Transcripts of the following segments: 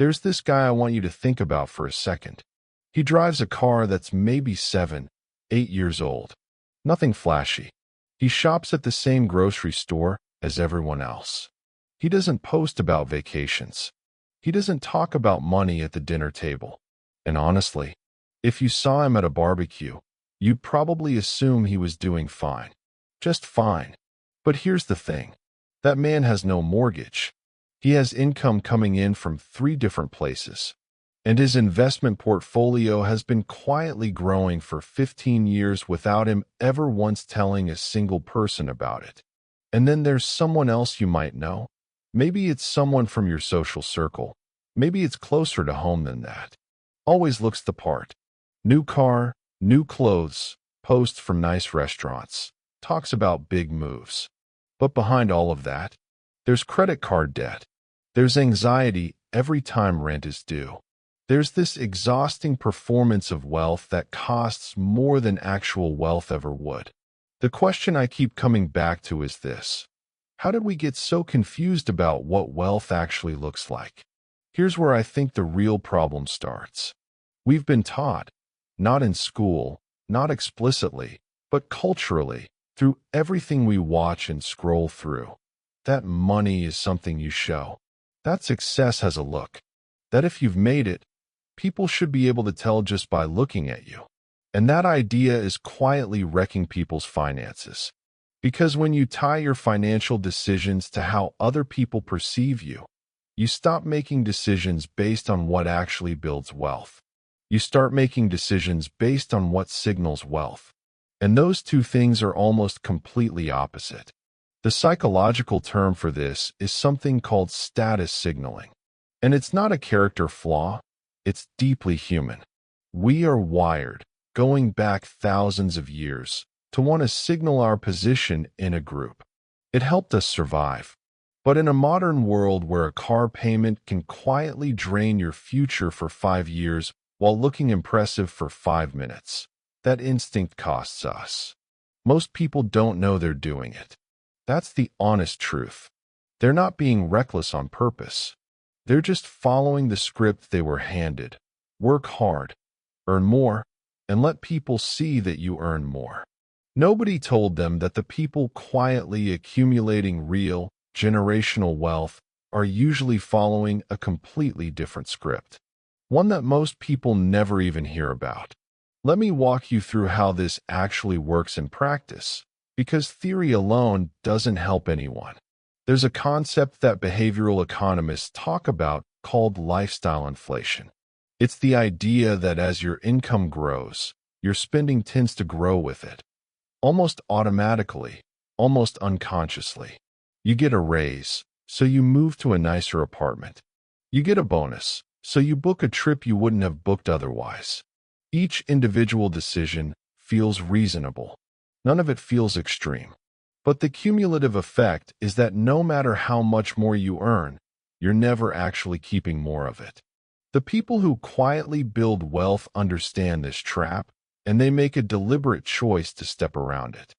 There's this guy I want you to think about for a second. He drives a car that's maybe 7, 8 years old. Nothing flashy. He shops at the same grocery store as everyone else. He doesn't post about vacations. He doesn't talk about money at the dinner table. And honestly, if you saw him at a barbecue, you'd probably assume he was doing fine. Just fine. But here's the thing. That man has no mortgage. He has income coming in from 3 different places. And his investment portfolio has been quietly growing for 15 years without him ever once telling a single person about it. And then there's someone else you might know. Maybe it's someone from your social circle. Maybe it's closer to home than that. Always looks the part. New car, new clothes, posts from nice restaurants, talks about big moves. But behind all of that, there's credit card debt. There's anxiety every time rent is due. There's this exhausting performance of wealth that costs more than actual wealth ever would. The question I keep coming back to is this. How did we get so confused about what wealth actually looks like? Here's where I think the real problem starts. We've been taught, not in school, not explicitly, but culturally, through everything we watch and scroll through, that money is something you show. That success has a look. That if you've made it, people should be able to tell just by looking at you. And that idea is quietly wrecking people's finances. Because when you tie your financial decisions to how other people perceive you, you stop making decisions based on what actually builds wealth. You start making decisions based on what signals wealth. And those two things are almost completely opposite. The psychological term for this is something called status signaling. And it's not a character flaw, it's deeply human. We are wired, going back thousands of years, to want to signal our position in a group. It helped us survive. But in a modern world where a car payment can quietly drain your future for 5 years while looking impressive for 5 minutes, that instinct costs us. Most people don't know they're doing it. That's the honest truth. They're not being reckless on purpose. They're just following the script they were handed. Work hard, earn more, and let people see that you earn more. Nobody told them that the people quietly accumulating real, generational wealth are usually following a completely different script. One that most people never even hear about. Let me walk you through how this actually works in practice, because theory alone doesn't help anyone. There's a concept that behavioral economists talk about called lifestyle inflation. It's the idea that as your income grows, your spending tends to grow with it. Almost automatically, almost unconsciously. You get a raise, so you move to a nicer apartment. You get a bonus, so you book a trip you wouldn't have booked otherwise. Each individual decision feels reasonable. None of it feels extreme. But the cumulative effect is that no matter how much more you earn, you're never actually keeping more of it. The people who quietly build wealth understand this trap, and they make a deliberate choice to step around it.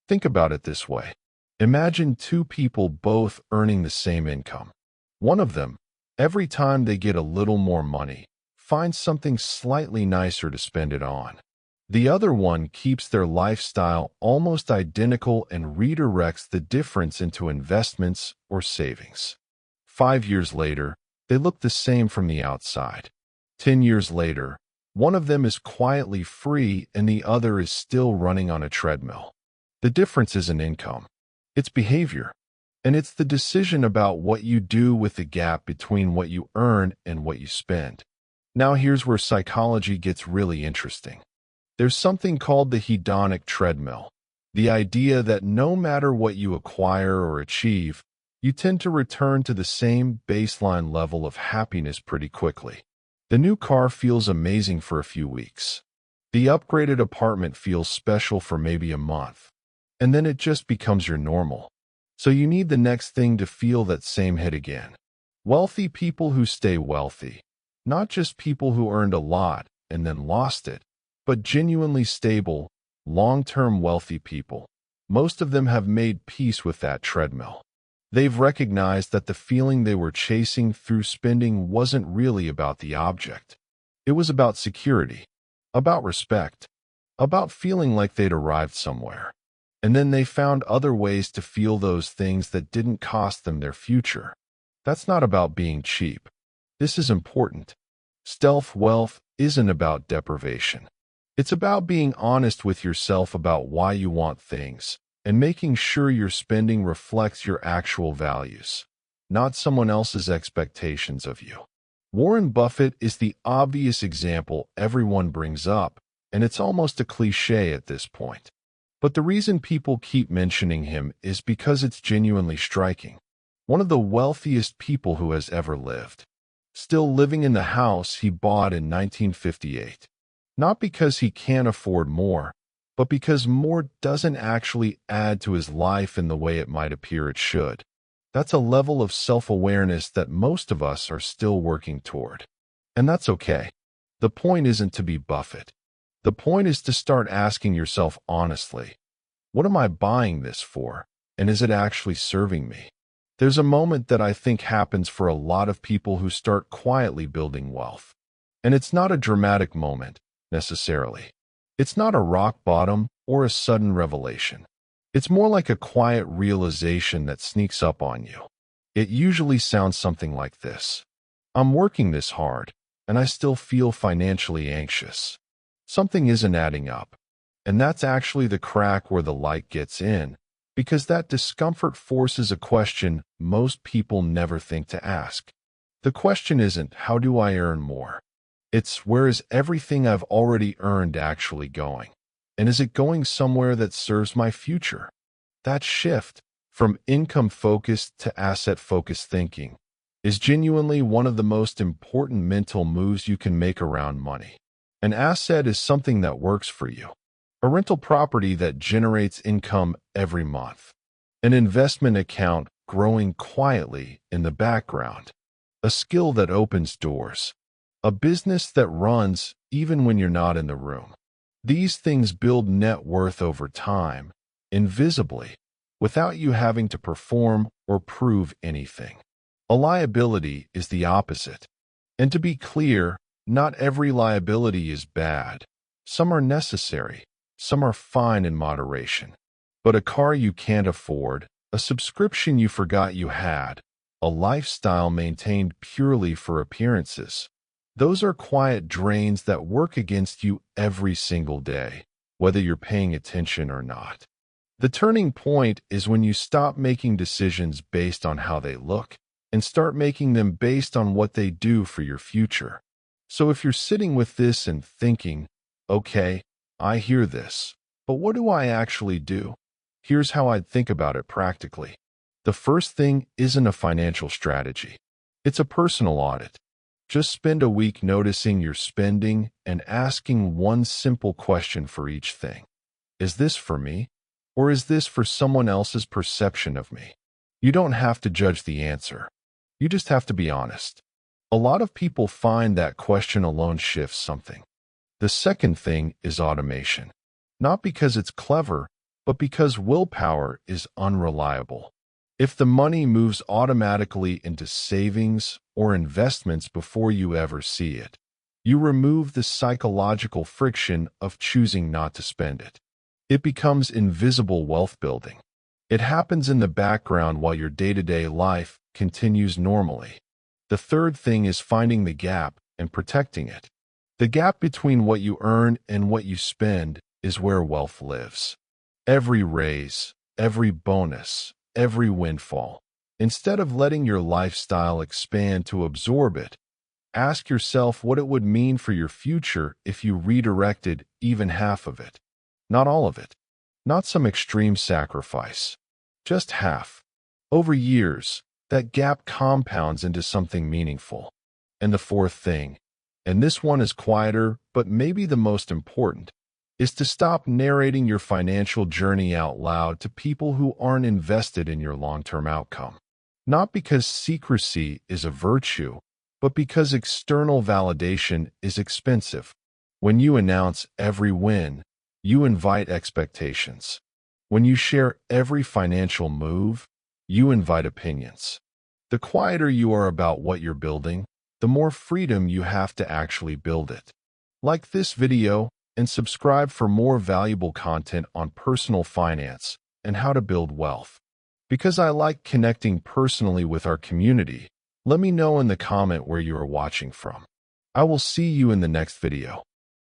Think about it this way. Imagine 2 people both earning the same income. One of them, every time they get a little more money, finds something slightly nicer to spend it on. The other one keeps their lifestyle almost identical and redirects the difference into investments or savings. 5 years later, they look the same from the outside. 10 years later, one of them is quietly free and the other is still running on a treadmill. The difference isn't income. It's behavior. And it's the decision about what you do with the gap between what you earn and what you spend. Now here's where psychology gets really interesting. There's something called the hedonic treadmill. The idea that no matter what you acquire or achieve, you tend to return to the same baseline level of happiness pretty quickly. The new car feels amazing for a few weeks. The upgraded apartment feels special for maybe a month. And then it just becomes your normal. So you need the next thing to feel that same hit again. Wealthy people who stay wealthy. Not just people who earned a lot and then lost it, but genuinely stable, long-term wealthy people. Most of them have made peace with that treadmill. They've recognized that the feeling they were chasing through spending wasn't really about the object. It was about security, about respect, about feeling like they'd arrived somewhere. And then they found other ways to feel those things that didn't cost them their future. That's not about being cheap. This is important. Stealth wealth isn't about deprivation. It's about being honest with yourself about why you want things and making sure your spending reflects your actual values, not someone else's expectations of you. Warren Buffett is the obvious example everyone brings up, and it's almost a cliche at this point. But the reason people keep mentioning him is because it's genuinely striking. One of the wealthiest people who has ever lived, still living in the house he bought in 1958. Not because he can't afford more, but because more doesn't actually add to his life in the way it might appear it should. That's a level of self-awareness that most of us are still working toward. And that's okay. The point isn't to be Buffett. The point is to start asking yourself honestly, what am I buying this for? And is it actually serving me? There's a moment that I think happens for a lot of people who start quietly building wealth. And it's not a dramatic moment, necessarily. It's not a rock bottom or a sudden revelation. It's more like a quiet realization that sneaks up on you. It usually sounds something like this. I'm working this hard, and I still feel financially anxious. Something isn't adding up. And that's actually the crack where the light gets in, because that discomfort forces a question most people never think to ask. The question isn't, how do I earn more? It's, where is everything I've already earned actually going? And is it going somewhere that serves my future? That shift from income-focused to asset-focused thinking is genuinely one of the most important mental moves you can make around money. An asset is something that works for you. A rental property that generates income every month. An investment account growing quietly in the background. A skill that opens doors. A business that runs even when you're not in the room. These things build net worth over time, invisibly, without you having to perform or prove anything. A liability is the opposite. And to be clear, not every liability is bad. Some are necessary. Some are fine in moderation. But a car you can't afford, a subscription you forgot you had, a lifestyle maintained purely for appearances. Those are quiet drains that work against you every single day, whether you're paying attention or not. The turning point is when you stop making decisions based on how they look and start making them based on what they do for your future. So if you're sitting with this and thinking, okay, I hear this, but what do I actually do? Here's how I'd think about it practically. The first thing isn't a financial strategy. It's a personal audit. Just spend a week noticing your spending and asking one simple question for each thing. Is this for me? Or is this for someone else's perception of me? You don't have to judge the answer. You just have to be honest. A lot of people find that question alone shifts something. The second thing is automation. Not because it's clever, but because willpower is unreliable. If the money moves automatically into savings or investments before you ever see it, you remove the psychological friction of choosing not to spend it. It becomes invisible wealth building. It happens in the background while your day-to-day life continues normally. The third thing is finding the gap and protecting it. The gap between what you earn and what you spend is where wealth lives. Every raise, every bonus, every windfall. Instead of letting your lifestyle expand to absorb it, ask yourself what it would mean for your future if you redirected even half of it. Not all of it. Not some extreme sacrifice. Just half. Over years, that gap compounds into something meaningful. And the fourth thing, and this one is quieter but maybe the most important, is to stop narrating your financial journey out loud to people who aren't invested in your long-term outcome. Not because secrecy is a virtue, but because external validation is expensive. When you announce every win, you invite expectations. When you share every financial move, You invite opinions. The quieter you are about what you're building, the more freedom you have to actually build it. Like this video and subscribe for more valuable content on personal finance and how to build wealth. Because I like connecting personally with our community, let me know in the comment where you are watching from. I will see you in the next video.